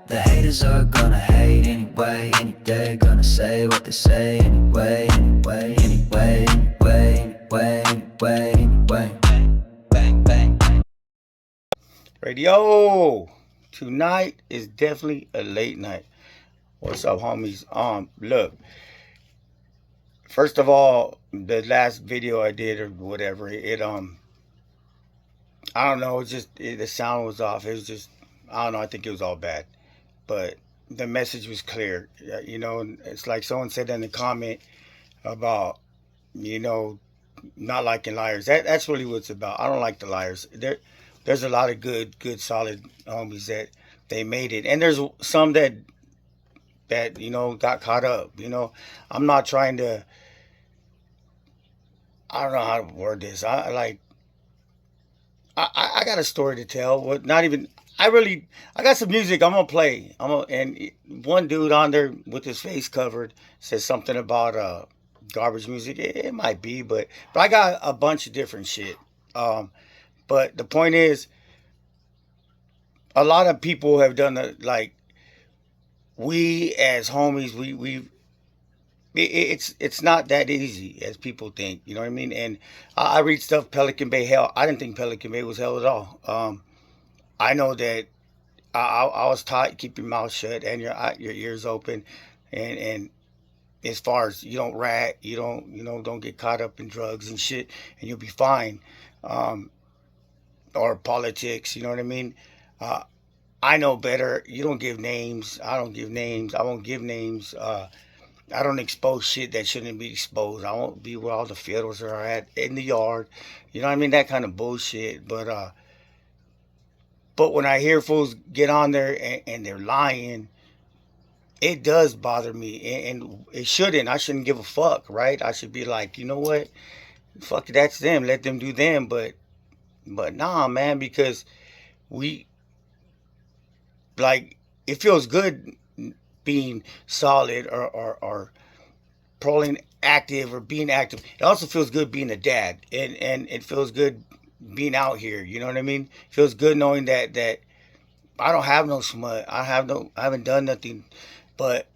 The haters are gonna hate anyway, any day. Gonna say what they say anyway, anyway, anyway, anyway, anyway, anyway. Bang, bang. Radio. Tonight is definitely a late night. What's up, homies? Look. First of all, the last video I did or whatever, I don't know. The sound was off. It was just, I don't know. I think it was all bad, but the message was clear. It's like someone said in the comment about, you know, not liking liars. That's really what it's about. I don't like the liars. There's a lot of good, solid homies that they made it, and there's some that got caught up. I'm not trying to. I don't know how to word this. I got a story to tell. What not even. I got some music I'm gonna play. And one dude on there with his face covered says something about garbage music. It might be, but I got a bunch of different shit. But the point is, a lot of people have done we as homies, it's not that easy as people think. You know what I mean? And I read stuff Pelican Bay hell. I didn't think Pelican Bay was hell at all. I know that I was taught keep your mouth shut and your ears open, and as far as you don't rat, don't get caught up in drugs and shit, and you'll be fine. Or politics, you know what I mean? I know better. You don't give names. I don't give names. I won't give names. I don't expose shit that shouldn't be exposed. I won't be where all the fiddles are at in the yard. You know what I mean? That kind of bullshit. But when I hear fools get on there and they're lying, it does bother me. And it shouldn't. I shouldn't give a fuck, right? I should be like, you know what? Fuck, that's them. Let them do them. But nah, man, because we, like, it feels good being solid or proling active or being active. It also feels good being a dad, and it feels good being out here. You know what I mean? It feels good knowing that I don't have no smut. I haven't done nothing, but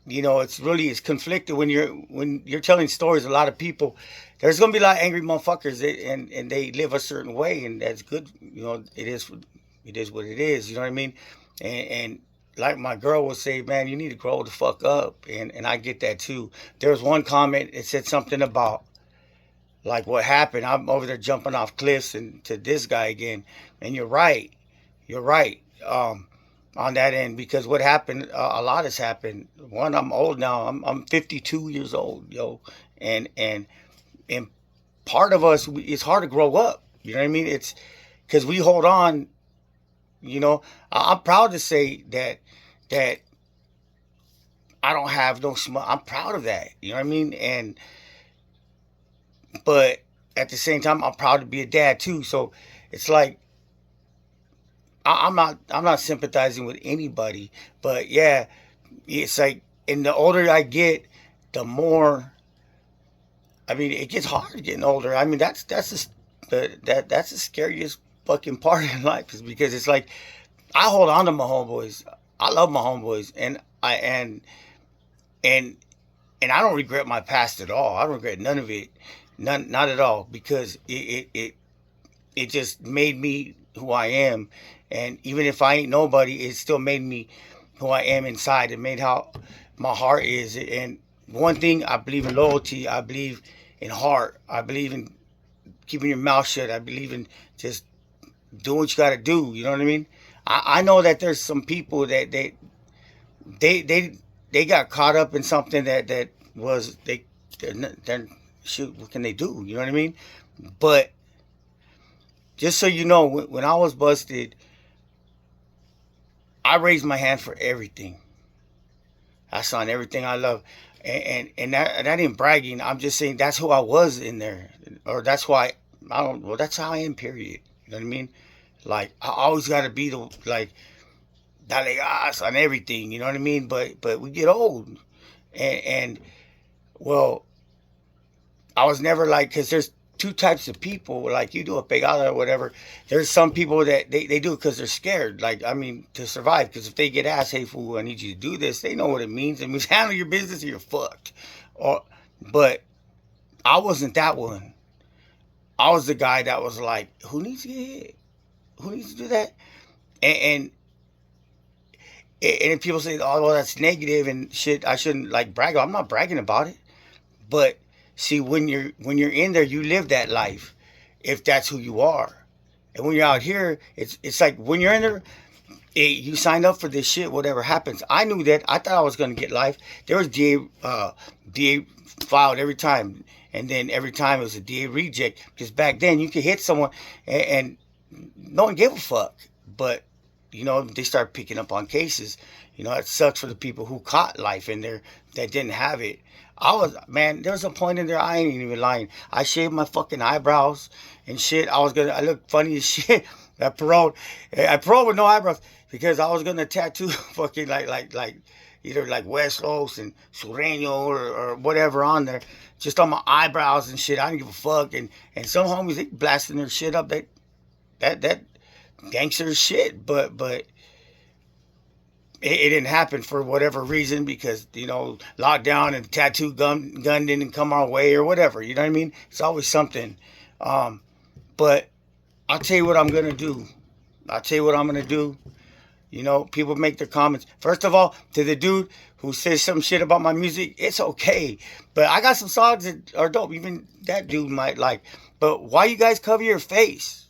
it's conflicted when you're telling stories. A lot of people, there's gonna be a lot of angry motherfuckers, and they live a certain way, and that's good. It is what it is. You know what I mean? And like my girl will say, man, you need to grow the fuck up, and I get that too. There was one comment, it said something about like what happened. I'm over there jumping off cliffs and to this guy again, and you're right. On that end, because what happened, a lot has happened. One, I'm old now. I'm 52 years old, yo, and part of us, it's hard to grow up. You know what I mean? It's because we hold on. I'm proud to say that I don't have no smut. I'm proud of that. You know what I mean? But at the same time, I'm proud to be a dad too. So it's like I'm not sympathizing with anybody. But yeah, it's like, and the older I get, the more. I mean, it gets hard getting older. I mean, that's the scariest fucking part in life, is because it's like I hold on to my homeboys. I love my homeboys, and I don't regret my past at all. I don't regret none of it, not at all, because it just made me who I am, and even if I ain't nobody, it still made me who I am inside. It made how my heart is, and one thing, I believe in loyalty. I believe in heart. I believe in keeping your mouth shut. I believe in just doing what you got to do. You know what I mean? I know that there's some people that they got caught up in something that was they're shoot, what can they do? You know what I mean? But just so you know, when I was busted, I raised my hand for everything. I signed everything I love, and that ain't bragging. I'm just saying that's who I was in there, or that's why I don't. Well, that's how I am. Period. You know what I mean? Like, I always got to be the like dale on everything. You know what I mean? But we get old, and well, I was never like, because there's two types of people. Like you do a pegada or whatever. There's some people that they do it because they're scared. Like, I mean, to survive. Because if they get asked, hey, fool, I need you to do this, they know what it means. It means handle your business or you're fucked. But I wasn't that one. I was the guy that was like, who needs to get hit? Who needs to do that? And if people say, oh, well, that's negative and shit, I shouldn't like brag. I'm not bragging about it. But see, when you're in there, you live that life, if that's who you are. And when you're out here, it's like when you're in there, you sign up for this shit. Whatever happens, I knew that. I thought I was gonna get life. There was DA filed every time, and then every time it was a DA reject. Because back then you could hit someone and no one gave a fuck. But you know, they start picking up on cases. You know, it sucks for the people who caught life in there that didn't have it. There was a point in there, I ain't even lying. I shaved my fucking eyebrows and shit. I looked funny as shit. I paroled with no eyebrows because I was gonna tattoo fucking like either like West Los and Sureño or whatever on there, just on my eyebrows and shit. I didn't give a fuck. And some homies, they blasting their shit up. That gangster shit, but it didn't happen for whatever reason because, you know, lockdown and tattoo gun didn't come our way or whatever. You know what I mean? It's always something. But I'll tell you what I'm going to do. You know, people make their comments. First of all, to the dude who says some shit about my music, it's okay. But I got some songs that are dope. Even that dude might like. But why you guys cover your face?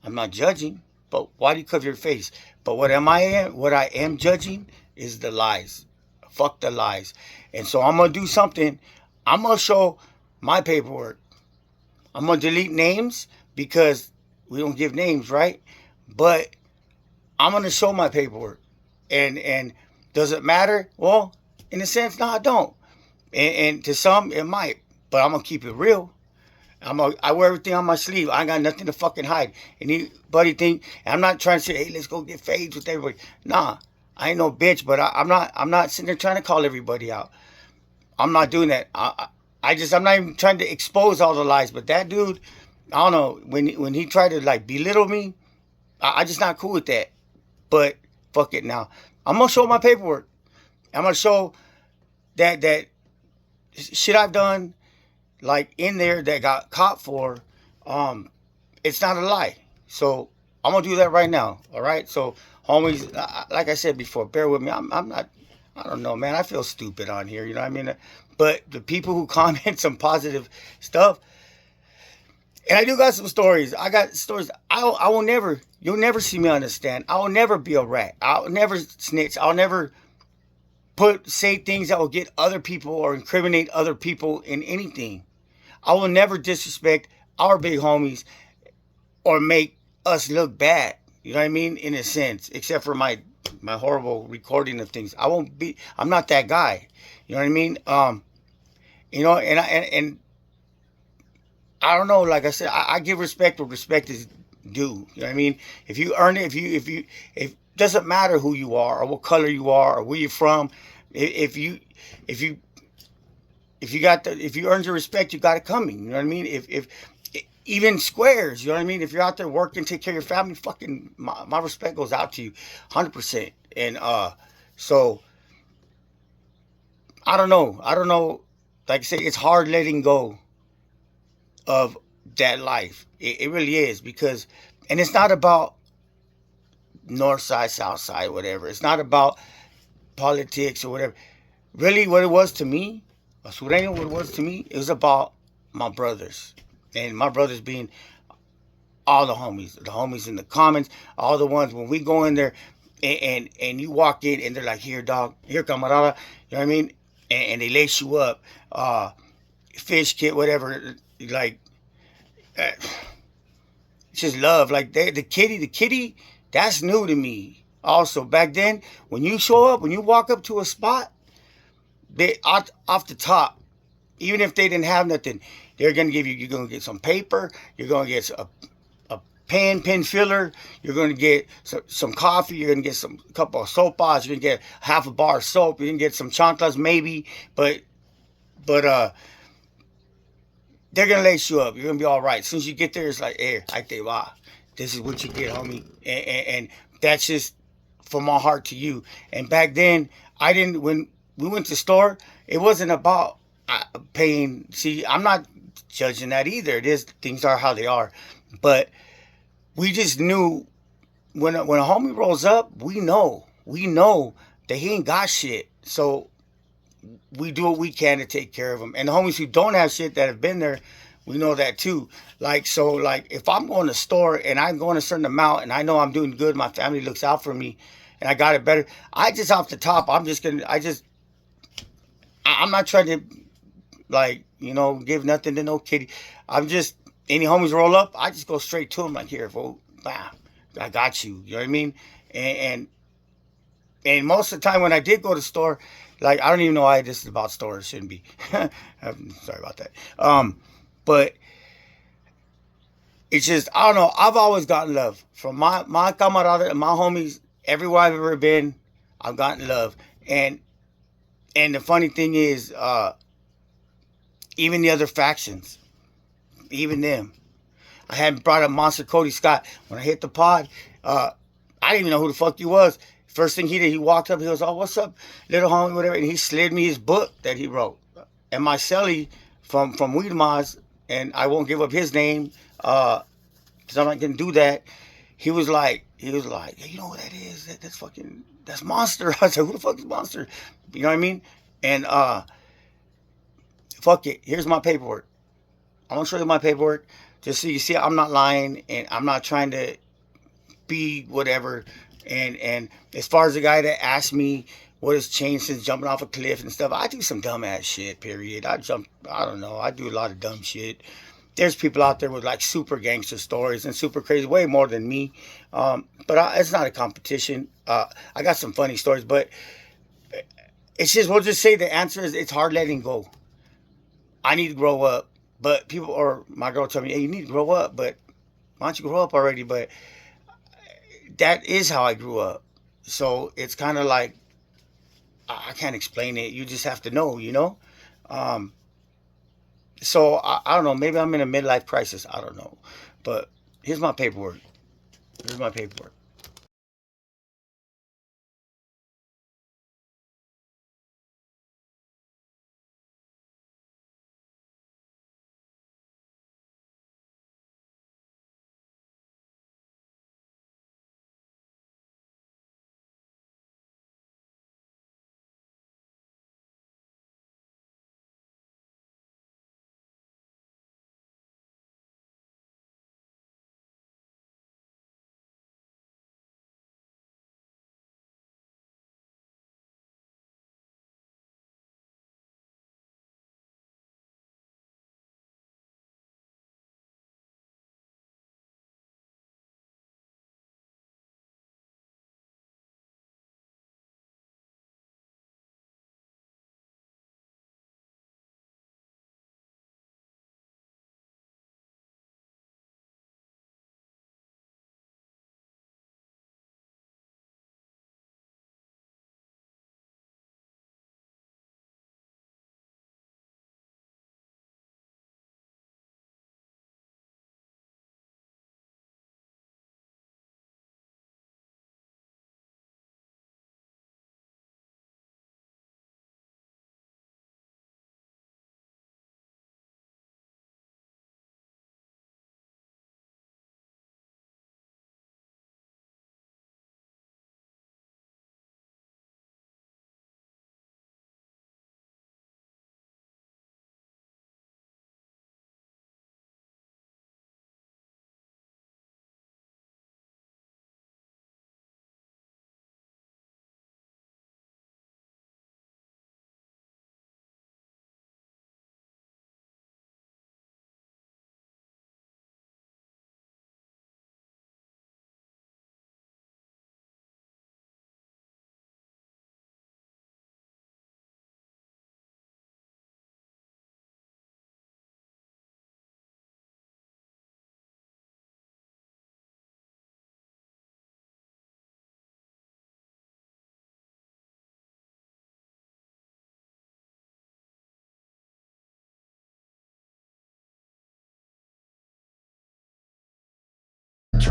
I'm not judging, but why do you cover your face? But what I am judging is the lies. Fuck the lies. And so I'm going to do something. I'm going to show my paperwork. I'm going to delete names because we don't give names, right? But I'm going to show my paperwork. And does it matter? Well, in a sense, no, I don't. And to some, it might. But I'm going to keep it real. I wear everything on my sleeve. I ain't got nothing to fucking hide. Anybody think, and I'm not trying to say, hey, let's go get fades with everybody. Nah, I ain't no bitch, but I'm not sitting there trying to call everybody out. I'm not doing that. I'm not even trying to expose all the lies. But that dude, I don't know, when he tried to like belittle me, I just not cool with that. But fuck it now. I'm gonna show my paperwork. I'm gonna show that shit I've done, like in there that got caught for, it's not a lie. So I'm gonna do that right now. All right. So homies, like I said before, bear with me. I'm not. I don't know, man. I feel stupid on here. You know what I mean? But the people who comment some positive stuff, and I do got some stories. I got stories. I will never. You'll never see me on the stand. I will never be a rat. I'll never snitch. I'll never say things that will get other people or incriminate other people in anything. I will never disrespect our big homies or make us look bad. You know what I mean? In a sense, except for my horrible recording of things. I'm not that guy. You know what I mean? You know, and I don't know, like I said, I give respect where respect is due. You know what I mean? If you earn it, if doesn't matter who you are or what color you are or where you're from, if you earned your respect, you got it coming. You know what I mean? If even squares, you know what I mean? If you're out there working, take care of your family, fucking my respect goes out to you 100%. And so I don't know. Like I say, it's hard letting go of that life. It really is, because, and it's not about north side, south side, whatever. It's not about politics or whatever. Really, what it was to me, Sureño, what it was to me, it was about my brothers. And my brothers being all the homies in the comments, all the ones when we go in there and you walk in and they're like, here, dog, here, camarada, you know what I mean? And they lace you up, fish kit, whatever, like, it's just love. Like, the kitty, that's new to me. Also, back then, when you show up, when you walk up to a spot, they off the top, even if they didn't have nothing, they're going to give you, you're going to get some paper, you're going to get a pen filler, you're going to get some coffee, you're going to get a couple of soap bars, you're going to get half a bar of soap, you're going to get some chanclas maybe, but they're gonna lace you up. You're gonna be all right. As soon as you get there, it's like, hey, I think, wow, this is what you get, homie. And that's just from my heart to you. And back then, I didn't. When we went to the store, it wasn't about paying. See, I'm not judging that either. It is, things are how they are, but we just knew when a homie rolls up, we know that he ain't got shit. So we do what we can to take care of them. And the homies who don't have shit that have been there, we know that too. Like, so, like, if I'm going to the store and I'm going a certain amount and I know I'm doing good, my family looks out for me, and I got it better. I just off the top, I'm not trying to, like, give nothing to no kitty. I'm just, any homies roll up, I just go straight to them, like, here, fool, bam, I got you. You know what I mean? And and most of the time when I did go to the store, like, I don't even know why this is about stores. Shouldn't be. I'm sorry about that. But it's just, I don't know. I've always gotten love from my camarada and my homies. Everywhere I've ever been, I've gotten love. And the funny thing is, even the other factions, even them. I hadn't brought up Monster Cody Scott when I hit the pod. I didn't even know who the fuck he was. First thing he did, he walked up. He goes, "Oh, what's up, little homie, whatever." And he slid me his book that he wrote. And my celly from Weedmaz, and I won't give up his name because I'm not gonna do that. He was like, "Hey, you know what that is? That's Monster." I said, "Who the fuck is Monster?" You know what I mean? And fuck it. Here's my paperwork. I'm gonna show you my paperwork just so you see I'm not lying and I'm not trying to be whatever. And as far as the guy that asked me what has changed since jumping off a cliff and stuff, I do some dumbass shit. Period. I don't know. I do a lot of dumb shit. There's people out there with like super gangster stories and super crazy, way more than me. But it's not a competition. I got some funny stories, but it's just, we'll just say the answer is it's hard letting go. I need to grow up. But people, or my girl told me, "Hey, you need to grow up." But why don't you grow up already? But that is how I grew up. So it's kind of like, I can't explain it. You just have to know. Um, so I don't know. Maybe I'm in a midlife crisis. I don't know. But here's my paperwork. Here's my paperwork.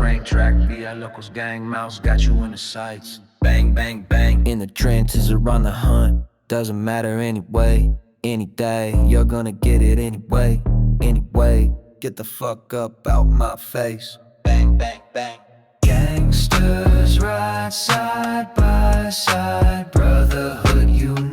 train track, VI locals, gang mouse, got you in the sights. Bang, bang, bang, in the trenches or on the hunt. Doesn't matter anyway, any day, you're gonna get it anyway. Anyway, get the fuck up out my face. Bang, bang, bang. Gangsters ride side by side, brotherhood unite.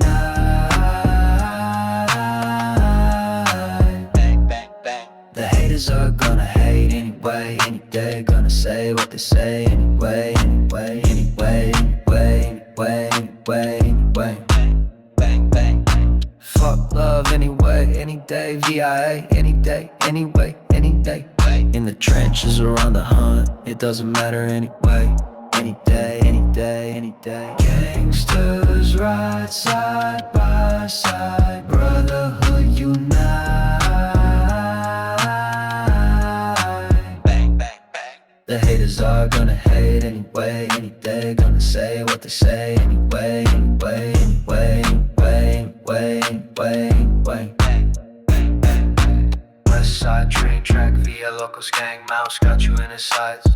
Bang, bang, bang. The haters are gonna hate anyway, any day, gonna say what they say anyway, anyway, anyway, anyway, anyway, anyway, anyway. Bang, bang, bang. Fuck love anyway, any day, VIA, any day, anyway, any day. In the trenches or on the hunt, it doesn't matter anyway. Any day, any day, any day. Gangsters ride side by side, brotherhood unite. Bang, bang, bang. The haters are gonna hate anyway, any day, gonna say what they say anyway, anyway, anyway, anyway, anyway, anyway, anyway. West side train track, via locals, gang mouse, got you in his sights.